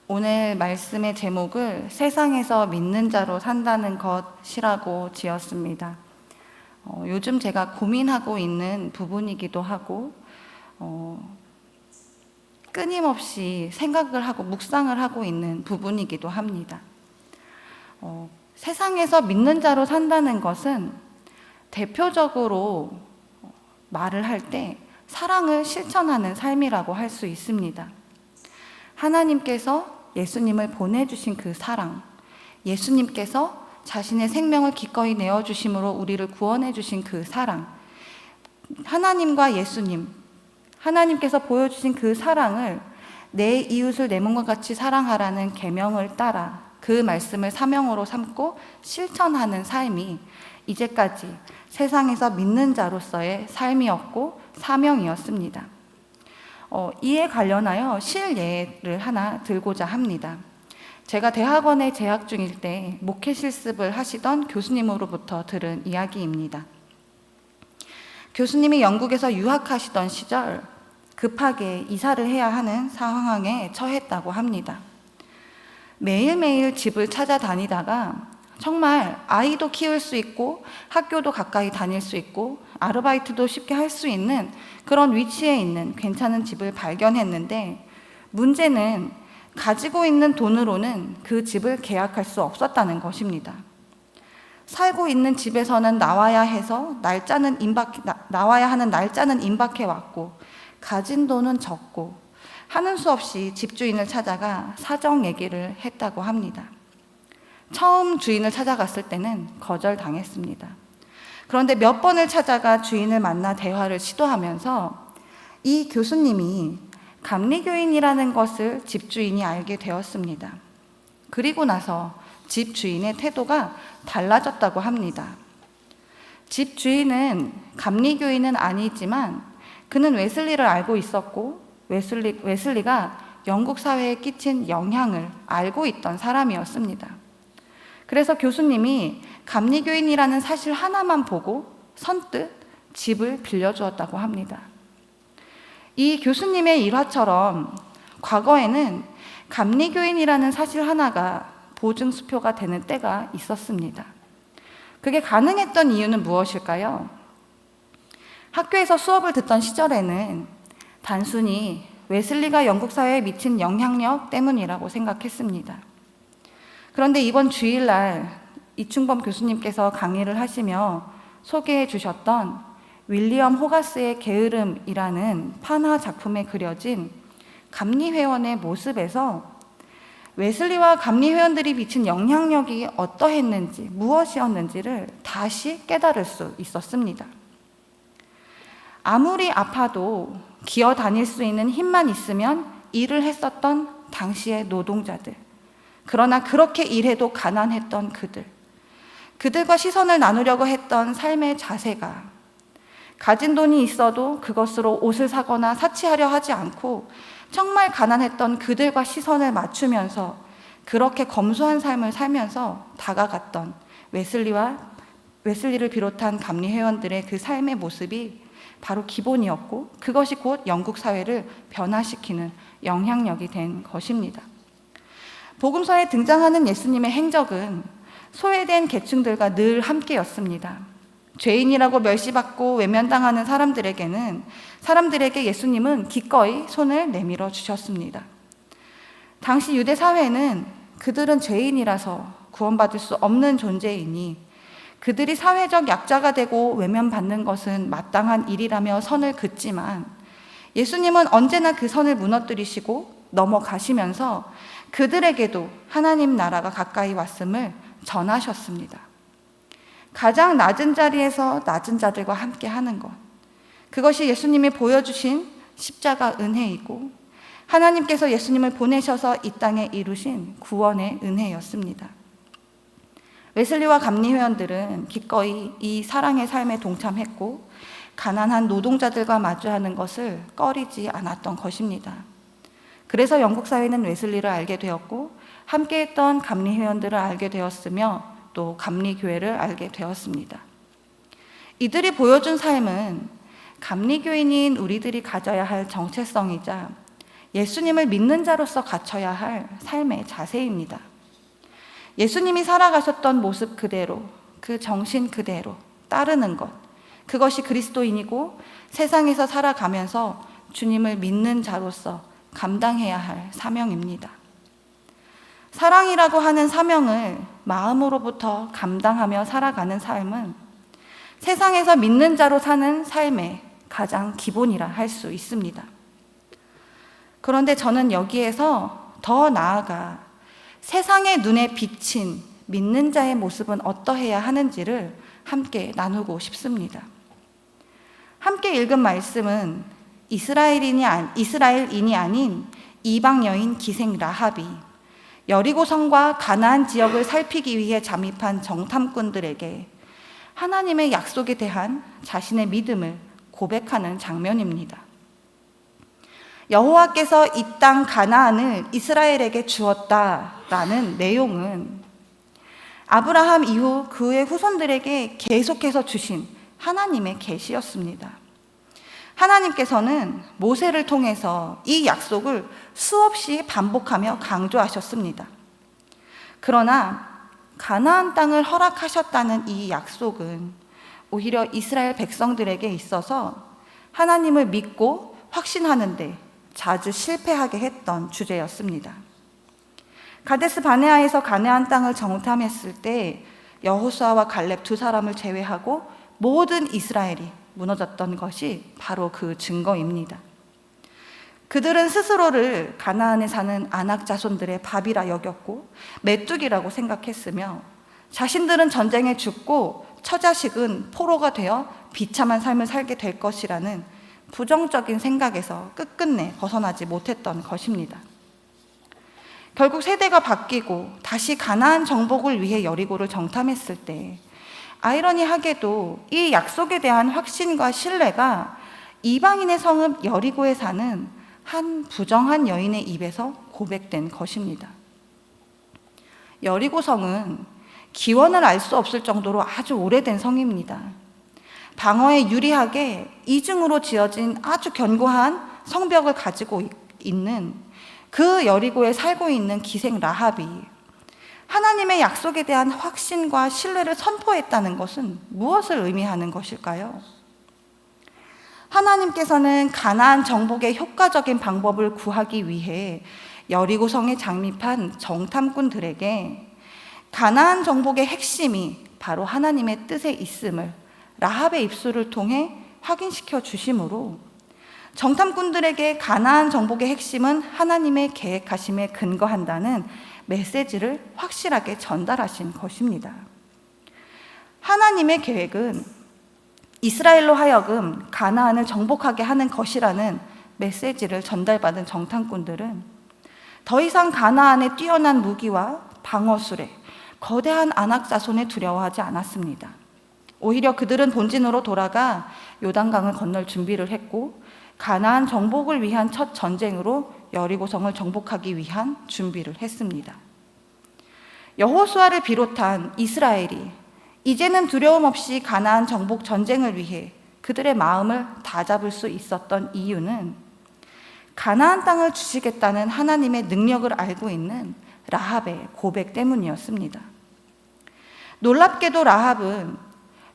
오늘 말씀의 제목을 세상에서 믿는 자로 산다는 것이라고 지었습니다. 요즘 제가 고민하고 있는 부분이기도 하고 끊임없이 생각을 하고 묵상을 하고 있는 부분이기도 합니다. 세상에서 믿는 자로 산다는 것은 대표적으로 말을 할 때 사랑을 실천하는 삶이라고 할 수 있습니다. 하나님께서 예수님을 보내주신 그 사랑, 예수님께서 자신의 생명을 기꺼이 내어주심으로 우리를 구원해 주신 그 사랑, 하나님과 예수님, 하나님께서 보여주신 그 사랑을 내 이웃을 내 몸과 같이 사랑하라는 계명을 따라 그 말씀을 사명으로 삼고 실천하는 삶이 이제까지 세상에서 믿는 자로서의 삶이었고 사명이었습니다. 이에 관련하여 실예를 하나 들고자 합니다. 제가 대학원에 재학 중일 때 목회 실습을 하시던 교수님으로부터 들은 이야기입니다. 교수님이 영국에서 유학하시던 시절 급하게 이사를 해야 하는 상황에 처했다고 합니다. 매일매일 집을 찾아다니다가 정말 아이도 키울 수 있고 학교도 가까이 다닐 수 있고 아르바이트도 쉽게 할 수 있는 그런 위치에 있는 괜찮은 집을 발견했는데, 문제는 가지고 있는 돈으로는 그 집을 계약할 수 없었다는 것입니다. 살고 있는 집에서는 나와야 하는 날짜는 임박해 왔고 가진 돈은 적고 하는 수 없이 집주인을 찾아가 사정 얘기를 했다고 합니다. 처음 주인을 찾아갔을 때는 거절당했습니다. 그런데 몇 번을 찾아가 주인을 만나 대화를 시도하면서 이 교수님이 감리교인이라는 것을 집주인이 알게 되었습니다. 그리고 나서 집주인의 태도가 달라졌다고 합니다. 집주인은 감리교인은 아니지만 그는 웨슬리를 알고 있었고 웨슬리가 영국 사회에 끼친 영향을 알고 있던 사람이었습니다. 그래서 교수님이 감리교인이라는 사실 하나만 보고 선뜻 집을 빌려주었다고 합니다. 이 교수님의 일화처럼 과거에는 감리교인이라는 사실 하나가 보증수표가 되는 때가 있었습니다. 그게 가능했던 이유는 무엇일까요? 학교에서 수업을 듣던 시절에는 단순히 웨슬리가 영국 사회에 미친 영향력 때문이라고 생각했습니다. 그런데 이번 주일날 이충범 교수님께서 강의를 하시며 소개해 주셨던 윌리엄 호가스의 게으름이라는 판화 작품에 그려진 감리회원의 모습에서 웨슬리와 감리회원들이 미친 영향력이 어떠했는지, 무엇이었는지를 다시 깨달을 수 있었습니다. 아무리 아파도 기어 다닐 수 있는 힘만 있으면 일을 했었던 당시의 노동자들, 그러나 그렇게 일해도 가난했던 그들과 시선을 나누려고 했던 삶의 자세가, 가진 돈이 있어도 그것으로 옷을 사거나 사치하려 하지 않고 정말 가난했던 그들과 시선을 맞추면서 그렇게 검소한 삶을 살면서 다가갔던 웨슬리를 비롯한 감리회원들의 그 삶의 모습이 바로 기본이었고, 그것이 곧 영국 사회를 변화시키는 영향력이 된 것입니다. 복음서에 등장하는 예수님의 행적은 소외된 계층들과 늘 함께였습니다. 죄인이라고 멸시받고 외면당하는 사람들에게 예수님은 기꺼이 손을 내밀어 주셨습니다. 당시 유대 사회는 그들은 죄인이라서 구원받을 수 없는 존재이니 그들이 사회적 약자가 되고 외면받는 것은 마땅한 일이라며 선을 긋지만, 예수님은 언제나 그 선을 무너뜨리시고 넘어가시면서 그들에게도 하나님 나라가 가까이 왔음을 전하셨습니다. 가장 낮은 자리에서 낮은 자들과 함께 하는 것, 그것이 예수님이 보여주신 십자가 은혜이고 하나님께서 예수님을 보내셔서 이 땅에 이루신 구원의 은혜였습니다. 웨슬리와 감리회원들은 기꺼이 이 사랑의 삶에 동참했고 가난한 노동자들과 마주하는 것을 꺼리지 않았던 것입니다. 그래서 영국 사회는 웨슬리를 알게 되었고 함께했던 감리회원들을 알게 되었으며 또 감리교회를 알게 되었습니다. 이들이 보여준 삶은 감리교인인 우리들이 가져야 할 정체성이자 예수님을 믿는 자로서 갖춰야 할 삶의 자세입니다. 예수님이 살아가셨던 모습 그대로, 그 정신 그대로 따르는 것, 그것이 그리스도인이고 세상에서 살아가면서 주님을 믿는 자로서 감당해야 할 사명입니다. 사랑이라고 하는 사명을 마음으로부터 감당하며 살아가는 삶은 세상에서 믿는 자로 사는 삶의 가장 기본이라 할 수 있습니다. 그런데 저는 여기에서 더 나아가 세상의 눈에 비친 믿는 자의 모습은 어떠해야 하는지를 함께 나누고 싶습니다. 함께 읽은 말씀은 이스라엘인이 아닌 이방 여인 기생 라합이 여리고 성과 가나안 지역을 살피기 위해 잠입한 정탐꾼들에게 하나님의 약속에 대한 자신의 믿음을 고백하는 장면입니다. 여호와께서 이 땅 가나안을 이스라엘에게 주었다라는 내용은 아브라함 이후 그의 후손들에게 계속해서 주신 하나님의 계시였습니다. 하나님께서는 모세를 통해서 이 약속을 수없이 반복하며 강조하셨습니다. 그러나 가나안 땅을 허락하셨다는 이 약속은 오히려 이스라엘 백성들에게 있어서 하나님을 믿고 확신하는데 자주 실패하게 했던 주제였습니다. 가데스 바네아에서 가나안 땅을 정탐했을 때 여호수아와 갈렙 두 사람을 제외하고 모든 이스라엘이 무너졌던 것이 바로 그 증거입니다. 그들은 스스로를 가나안에 사는 아낙 자손들의 밥이라 여겼고 메뚜기라고 생각했으며 자신들은 전쟁에 죽고 처자식은 포로가 되어 비참한 삶을 살게 될 것이라는 부정적인 생각에서 끝끝내 벗어나지 못했던 것입니다. 결국 세대가 바뀌고 다시 가나안 정복을 위해 여리고를 정탐했을 때 아이러니하게도 이 약속에 대한 확신과 신뢰가 이방인의 성읍 여리고에 사는 한 부정한 여인의 입에서 고백된 것입니다. 여리고 성은 기원을 알 수 없을 정도로 아주 오래된 성입니다. 방어에 유리하게 이중으로 지어진 아주 견고한 성벽을 가지고 있는 그 여리고에 살고 있는 기생 라합이 하나님의 약속에 대한 확신과 신뢰를 선포했다는 것은 무엇을 의미하는 것일까요? 하나님께서는 가나안 정복의 효과적인 방법을 구하기 위해 여리고 성에 장립한 정탐꾼들에게 가나안 정복의 핵심이 바로 하나님의 뜻에 있음을 라합의 입술을 통해 확인시켜 주심으로 정탐꾼들에게 가나안 정복의 핵심은 하나님의 계획하심에 근거한다는 메시지를 확실하게 전달하신 것입니다. 하나님의 계획은 이스라엘로 하여금 가나안을 정복하게 하는 것이라는 메시지를 전달받은 정탐꾼들은 더 이상 가나안의 뛰어난 무기와 방어술에 거대한 아낙 자손에 두려워하지 않았습니다. 오히려 그들은 본진으로 돌아가 요단강을 건널 준비를 했고 가나안 정복을 위한 첫 전쟁으로 여리고성을 정복하기 위한 준비를 했습니다. 여호수아를 비롯한 이스라엘이 이제는 두려움 없이 가나안 정복 전쟁을 위해 그들의 마음을 다잡을 수 있었던 이유는 가나안 땅을 주시겠다는 하나님의 능력을 알고 있는 라합의 고백 때문이었습니다. 놀랍게도 라합은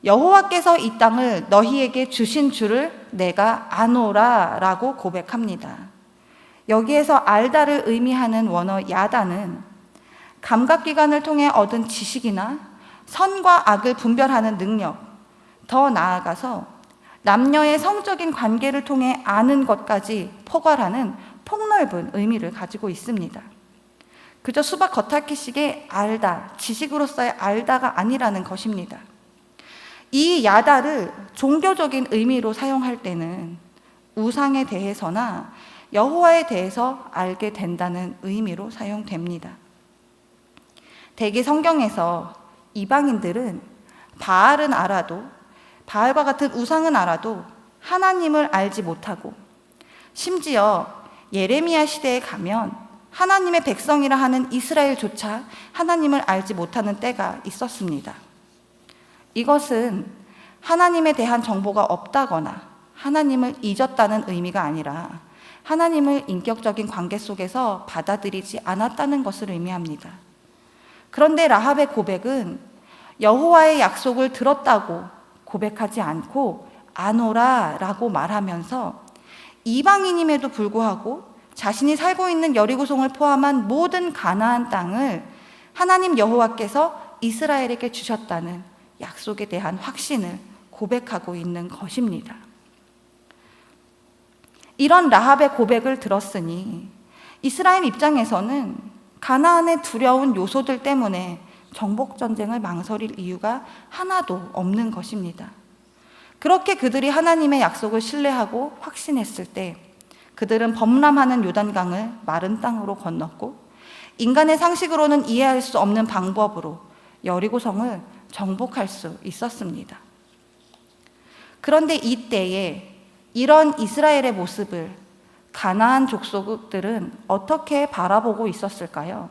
여호와께서 이 땅을 너희에게 주신 줄을 내가 아노라 라고 고백합니다. 여기에서 알다를 의미하는 원어 야다는 감각기관을 통해 얻은 지식이나 선과 악을 분별하는 능력, 더 나아가서 남녀의 성적인 관계를 통해 아는 것까지 포괄하는 폭넓은 의미를 가지고 있습니다. 그저 수박 겉핥기식의 알다, 지식으로서의 알다가 아니라는 것입니다. 이 야다를 종교적인 의미로 사용할 때는 우상에 대해서나 여호와에 대해서 알게 된다는 의미로 사용됩니다. 대개 성경에서 이방인들은 바알은 알아도, 바알과 같은 우상은 알아도 하나님을 알지 못하고, 심지어 예레미야 시대에 가면 하나님의 백성이라 하는 이스라엘조차 하나님을 알지 못하는 때가 있었습니다. 이것은 하나님에 대한 정보가 없다거나 하나님을 잊었다는 의미가 아니라 하나님을 인격적인 관계 속에서 받아들이지 않았다는 것을 의미합니다. 그런데 라합의 고백은 여호와의 약속을 들었다고 고백하지 않고 아노라라고 말하면서 이방인임에도 불구하고 자신이 살고 있는 여리고성을 포함한 모든 가나안 땅을 하나님 여호와께서 이스라엘에게 주셨다는 약속에 대한 확신을 고백하고 있는 것입니다. 이런 라합의 고백을 들었으니 이스라엘 입장에서는 가나안의 두려운 요소들 때문에 정복 전쟁을 망설일 이유가 하나도 없는 것입니다. 그렇게 그들이 하나님의 약속을 신뢰하고 확신했을 때 그들은 범람하는 요단강을 마른 땅으로 건넜고 인간의 상식으로는 이해할 수 없는 방법으로 여리고성을 정복할 수 있었습니다. 그런데 이때에 이런 이스라엘의 모습을 가나안 족속들은 어떻게 바라보고 있었을까요?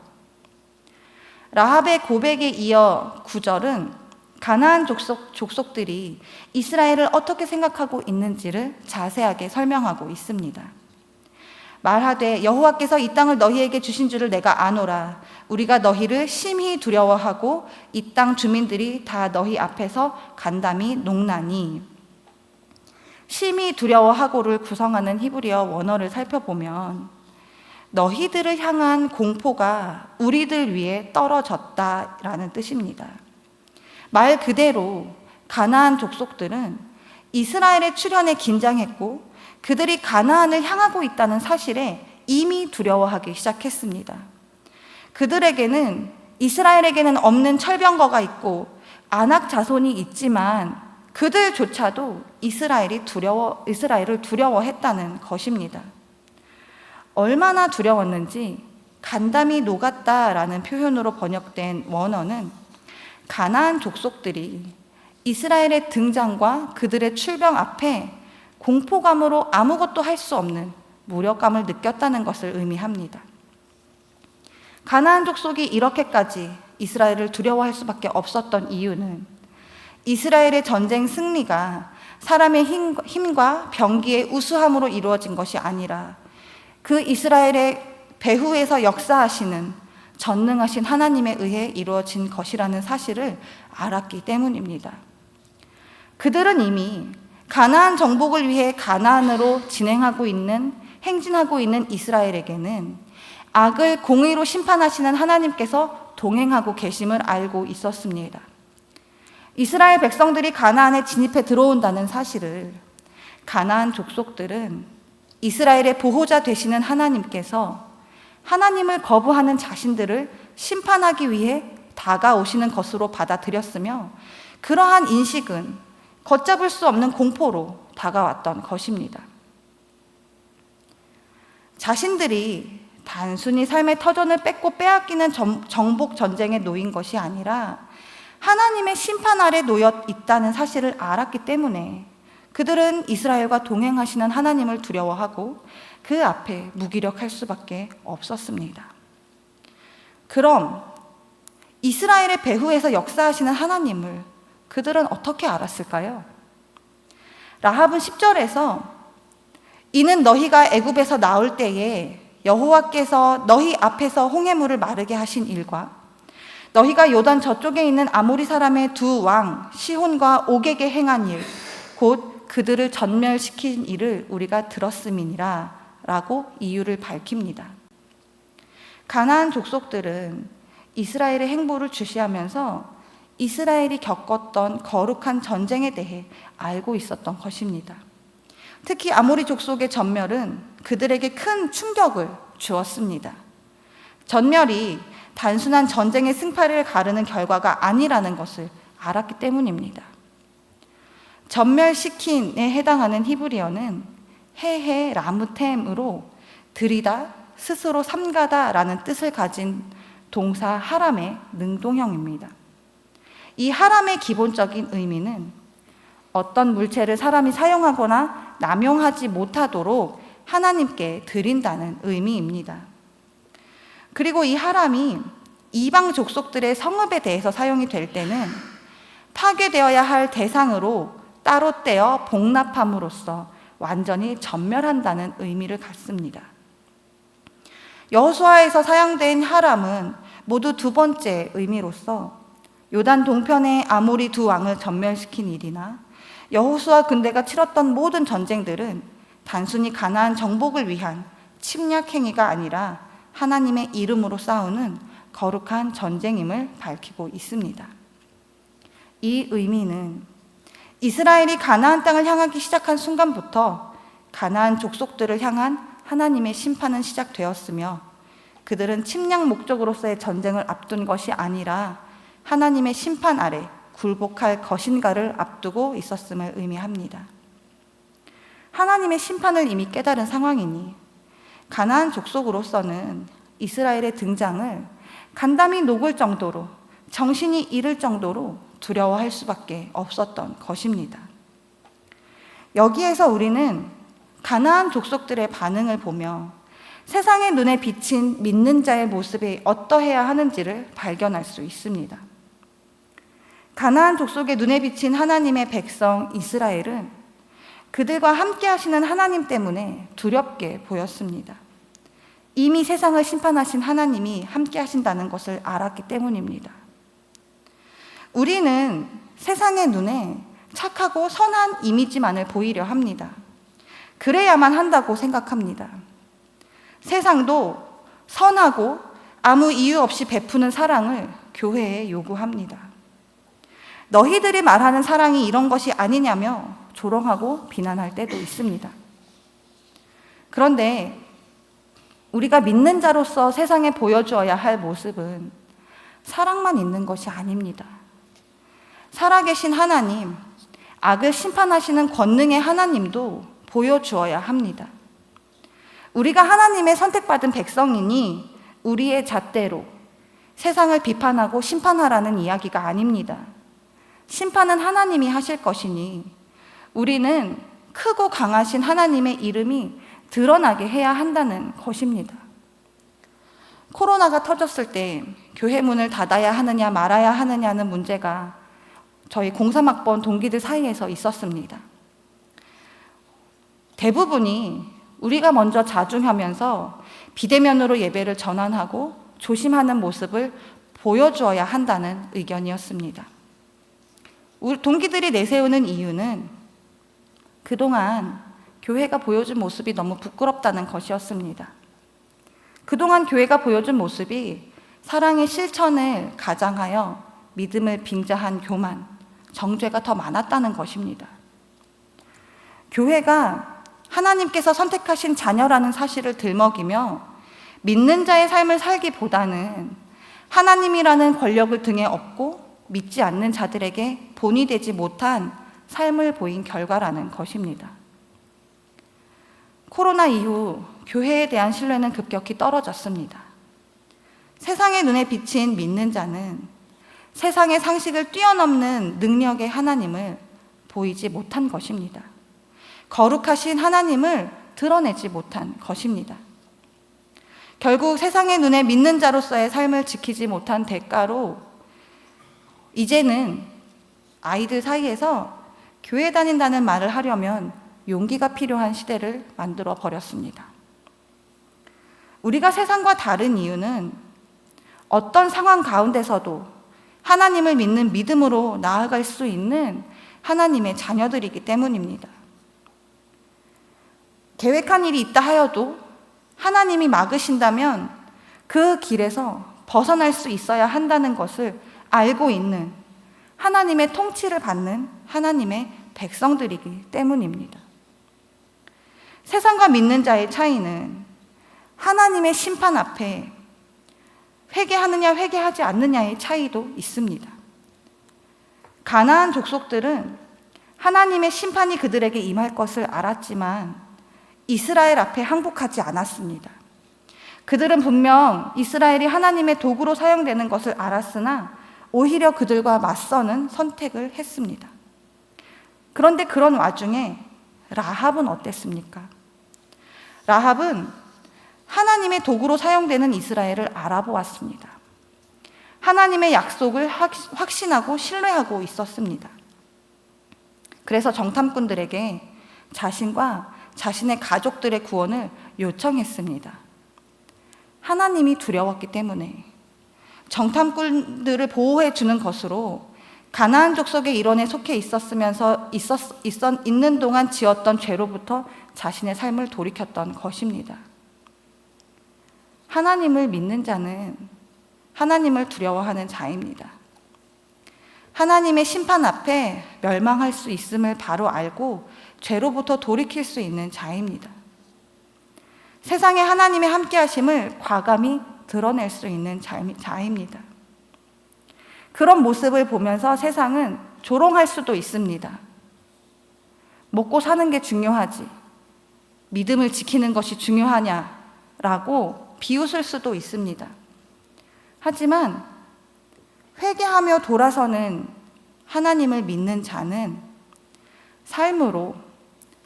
라합의 고백에 이어 9절은 가나안 족속들이 이스라엘을 어떻게 생각하고 있는지를 자세하게 설명하고 있습니다. 말하되 여호와께서 이 땅을 너희에게 주신 줄을 내가 아노라. 우리가 너희를 심히 두려워하고 이 땅 주민들이 다 너희 앞에서 간담이 녹나니. 심히 두려워하고를 구성하는 히브리어 원어를 살펴보면 너희들을 향한 공포가 우리들 위에 떨어졌다라는 뜻입니다. 말 그대로 가나안 족속들은 이스라엘의 출현에 긴장했고 그들이 가나안을 향하고 있다는 사실에 이미 두려워하기 시작했습니다. 그들에게는 이스라엘에게는 없는 철병거가 있고 아낙 자손이 있지만 그들조차도 이스라엘을 두려워했다는 것입니다. 얼마나 두려웠는지 간담이 녹았다라는 표현으로 번역된 원어는 가나안 족속들이 이스라엘의 등장과 그들의 출병 앞에 공포감으로 아무것도 할 수 없는 무력감을 느꼈다는 것을 의미합니다. 가나안 족속이 이렇게까지 이스라엘을 두려워할 수밖에 없었던 이유는 이스라엘의 전쟁 승리가 사람의 힘과 병기의 우수함으로 이루어진 것이 아니라 그 이스라엘의 배후에서 역사하시는 전능하신 하나님에 의해 이루어진 것이라는 사실을 알았기 때문입니다. 그들은 이미 가나안 정복을 위해 가나안으로 행진하고 있는 이스라엘에게는 악을 공의로 심판하시는 하나님께서 동행하고 계심을 알고 있었습니다. 이스라엘 백성들이 가나안에 진입해 들어온다는 사실을 가나안 족속들은 이스라엘의 보호자 되시는 하나님께서 하나님을 거부하는 자신들을 심판하기 위해 다가오시는 것으로 받아들였으며 그러한 인식은 걷잡을 수 없는 공포로 다가왔던 것입니다. 자신들이 단순히 삶의 터전을 뺏고 빼앗기는 정복 전쟁에 놓인 것이 아니라 하나님의 심판 아래 놓여 있다는 사실을 알았기 때문에 그들은 이스라엘과 동행하시는 하나님을 두려워하고 그 앞에 무기력할 수밖에 없었습니다. 그럼 이스라엘의 배후에서 역사하시는 하나님을 그들은 어떻게 알았을까요? 라합은 10절에서 이는 너희가 애굽에서 나올 때에 여호와께서 너희 앞에서 홍해물을 마르게 하신 일과 너희가 요단 저쪽에 있는 아모리 사람의 두 왕 시혼과 옥에게 행한 일 곧 그들을 전멸시킨 일을 우리가 들었음이니라 라고 이유를 밝힙니다. 가나안 족속들은 이스라엘의 행보를 주시하면서 이스라엘이 겪었던 거룩한 전쟁에 대해 알고 있었던 것입니다. 특히 아모리 족속의 전멸은 그들에게 큰 충격을 주었습니다. 전멸이 단순한 전쟁의 승패를 가르는 결과가 아니라는 것을 알았기 때문입니다. 전멸시킨에 해당하는 히브리어는 헤헤 라무템으로 들이다, 스스로 삼가다라는 뜻을 가진 동사 하람의 능동형입니다. 이 하람의 기본적인 의미는 어떤 물체를 사람이 사용하거나 남용하지 못하도록 하나님께 드린다는 의미입니다. 그리고 이 하람이 이방 족속들의 성읍에 대해서 사용이 될 때는 파괴되어야 할 대상으로 따로 떼어 복납함으로써 완전히 전멸한다는 의미를 갖습니다. 여호수아에서 사용된 하람은 모두 두 번째 의미로서 요단 동편의 아모리 두 왕을 전멸시킨 일이나 여호수아 군대가 치렀던 모든 전쟁들은 단순히 가나안 정복을 위한 침략 행위가 아니라 하나님의 이름으로 싸우는 거룩한 전쟁임을 밝히고 있습니다. 이 의미는 이스라엘이 가나안 땅을 향하기 시작한 순간부터 가나안 족속들을 향한 하나님의 심판은 시작되었으며 그들은 침략 목적으로서의 전쟁을 앞둔 것이 아니라 하나님의 심판 아래 굴복할 것인가를 앞두고 있었음을 의미합니다. 하나님의 심판을 이미 깨달은 상황이니 가나안 족속으로서는 이스라엘의 등장을 간담이 녹을 정도로, 정신이 잃을 정도로 두려워할 수밖에 없었던 것입니다. 여기에서 우리는 가나안 족속들의 반응을 보며 세상의 눈에 비친 믿는 자의 모습이 어떠해야 하는지를 발견할 수 있습니다. 가나안 족속의 눈에 비친 하나님의 백성 이스라엘은 그들과 함께 하시는 하나님 때문에 두렵게 보였습니다. 이미 세상을 심판하신 하나님이 함께 하신다는 것을 알았기 때문입니다. 우리는 세상의 눈에 착하고 선한 이미지만을 보이려 합니다. 그래야만 한다고 생각합니다. 세상도 선하고 아무 이유 없이 베푸는 사랑을 교회에 요구합니다. 너희들이 말하는 사랑이 이런 것이 아니냐며 조롱하고 비난할 때도 있습니다. 그런데 우리가 믿는 자로서 세상에 보여주어야 할 모습은 사랑만 있는 것이 아닙니다. 살아계신 하나님, 악을 심판하시는 권능의 하나님도 보여주어야 합니다. 우리가 하나님의 선택받은 백성이니 우리의 잣대로 세상을 비판하고 심판하라는 이야기가 아닙니다. 심판은 하나님이 하실 것이니 우리는 크고 강하신 하나님의 이름이 드러나게 해야 한다는 것입니다. 코로나가 터졌을 때 교회 문을 닫아야 하느냐 말아야 하느냐는 문제가 저희 03학번 동기들 사이에서 있었습니다. 대부분이 우리가 먼저 자중하면서 비대면으로 예배를 전환하고 조심하는 모습을 보여주어야 한다는 의견이었습니다. 우리 동기들이 내세우는 이유는 그동안 교회가 보여준 모습이 너무 부끄럽다는 것이었습니다. 그동안 교회가 보여준 모습이 사랑의 실천을 가장하여 믿음을 빙자한 교만, 정죄가 더 많았다는 것입니다. 교회가 하나님께서 선택하신 자녀라는 사실을 들먹이며 믿는 자의 삶을 살기보다는 하나님이라는 권력을 등에 업고 믿지 않는 자들에게 본이 되지 못한 삶을 보인 결과라는 것입니다. 코로나 이후 교회에 대한 신뢰는 급격히 떨어졌습니다. 세상의 눈에 비친 믿는 자는 세상의 상식을 뛰어넘는 능력의 하나님을 보이지 못한 것입니다. 거룩하신 하나님을 드러내지 못한 것입니다. 결국 세상의 눈에 믿는 자로서의 삶을 지키지 못한 대가로 이제는 아이들 사이에서 교회 다닌다는 말을 하려면 용기가 필요한 시대를 만들어 버렸습니다. 우리가 세상과 다른 이유는 어떤 상황 가운데서도 하나님을 믿는 믿음으로 나아갈 수 있는 하나님의 자녀들이기 때문입니다. 계획한 일이 있다 하여도 하나님이 막으신다면 그 길에서 벗어날 수 있어야 한다는 것을 알고 있는 하나님의 통치를 받는 하나님의 백성들이기 때문입니다. 세상과 믿는 자의 차이는 하나님의 심판 앞에 회개하느냐 회개하지 않느냐의 차이도 있습니다. 가나안 족속들은 하나님의 심판이 그들에게 임할 것을 알았지만 이스라엘 앞에 항복하지 않았습니다. 그들은 분명 이스라엘이 하나님의 도구로 사용되는 것을 알았으나 오히려 그들과 맞서는 선택을 했습니다. 그런데 그런 와중에 라합은 어땠습니까? 라합은 하나님의 도구로 사용되는 이스라엘을 알아보았습니다. 하나님의 약속을 확신하고 신뢰하고 있었습니다. 그래서 정탐꾼들에게 자신과 자신의 가족들의 구원을 요청했습니다. 하나님이 두려웠기 때문에 정탐꾼들을 보호해 주는 것으로 가나안 족속의 일원에 속해 있는 동안 지었던 죄로부터 자신의 삶을 돌이켰던 것입니다. 하나님을 믿는 자는 하나님을 두려워하는 자입니다. 하나님의 심판 앞에 멸망할 수 있음을 바로 알고 죄로부터 돌이킬 수 있는 자입니다. 세상에 하나님의 함께하심을 과감히 드러낼 수 있는 자입니다. 그런 모습을 보면서 세상은 조롱할 수도 있습니다. 먹고 사는 게 중요하지, 믿음을 지키는 것이 중요하냐라고 비웃을 수도 있습니다. 하지만 회개하며 돌아서는 하나님을 믿는 자는 삶으로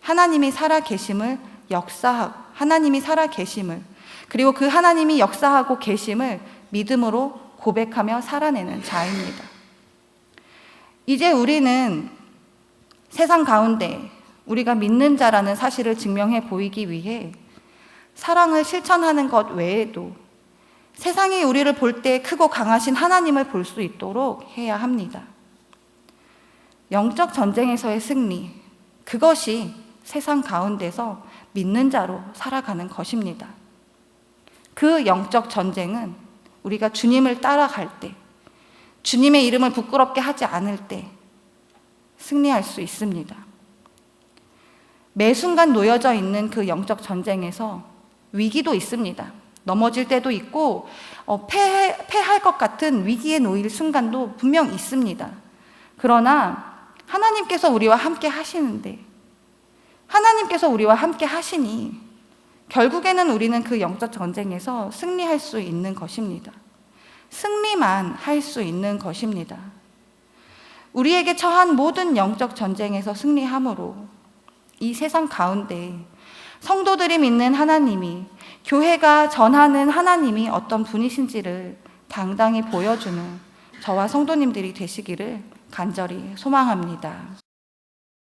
하나님이 살아계심을 하나님이 살아계심을, 그리고 그 하나님이 역사하고 계심을 믿음으로 고백하며 살아내는 자입니다. 이제 우리는 세상 가운데 우리가 믿는 자라는 사실을 증명해 보이기 위해 사랑을 실천하는 것 외에도 세상이 우리를 볼 때 크고 강하신 하나님을 볼 수 있도록 해야 합니다. 영적 전쟁에서의 승리, 그것이 세상 가운데서 믿는 자로 살아가는 것입니다. 그 영적 전쟁은 우리가 주님을 따라갈 때, 주님의 이름을 부끄럽게 하지 않을 때 승리할 수 있습니다. 매 순간 놓여져 있는 그 영적 전쟁에서 위기도 있습니다. 넘어질 때도 있고 패할 것 같은 위기에 놓일 순간도 분명 있습니다. 그러나 하나님께서 우리와 함께 하시는데, 하나님께서 우리와 함께 하시니 결국에는 우리는 그 영적 전쟁에서 승리할 수 있는 것입니다. 승리만 할 수 있는 것입니다. 우리에게 처한 모든 영적 전쟁에서 승리함으로 이 세상 가운데 성도들이 믿는 하나님이, 교회가 전하는 하나님이 어떤 분이신지를 당당히 보여주는 저와 성도님들이 되시기를 간절히 소망합니다.